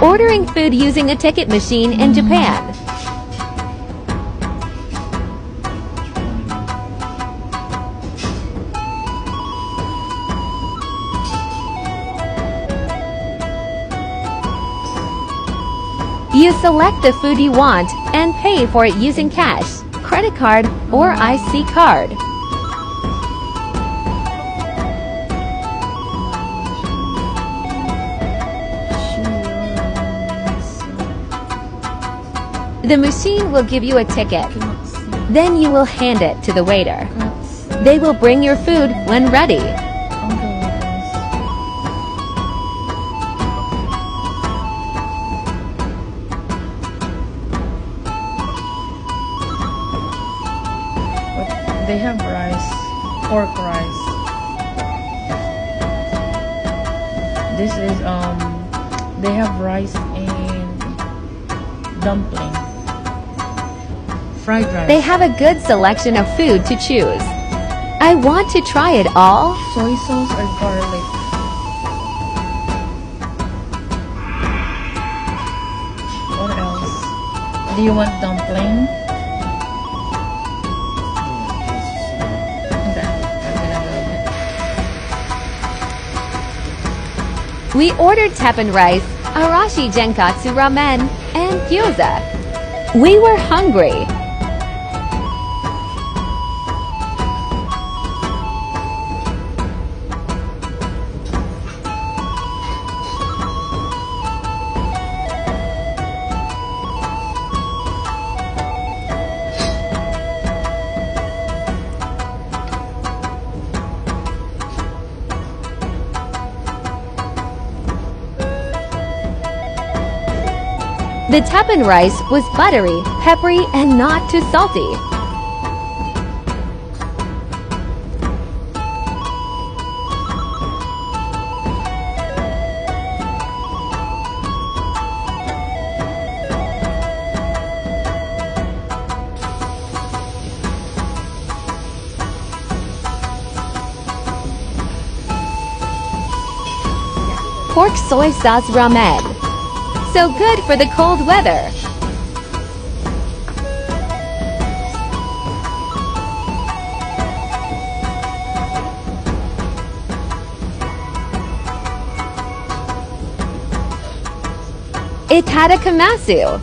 Ordering food using a ticket machine in Japan. You select the food you want and pay for it using cash, credit card, or IC card. The machine will give you a ticket. Then you will hand it to the waiter. They will bring your food when ready. They have rice, pork rice. This is they have rice and dumpling. Fried rice. They have a good selection of food to choose. I want to try it all. Soy sauce or garlic. What else? Do you want dumpling? We ordered teppan rice, arashi genkatsu ramen, and gyoza. We were hungry. The teppan rice was buttery, peppery, and not too salty. Pork soy sauce ramen. So good for the cold weather. It had a kamasu.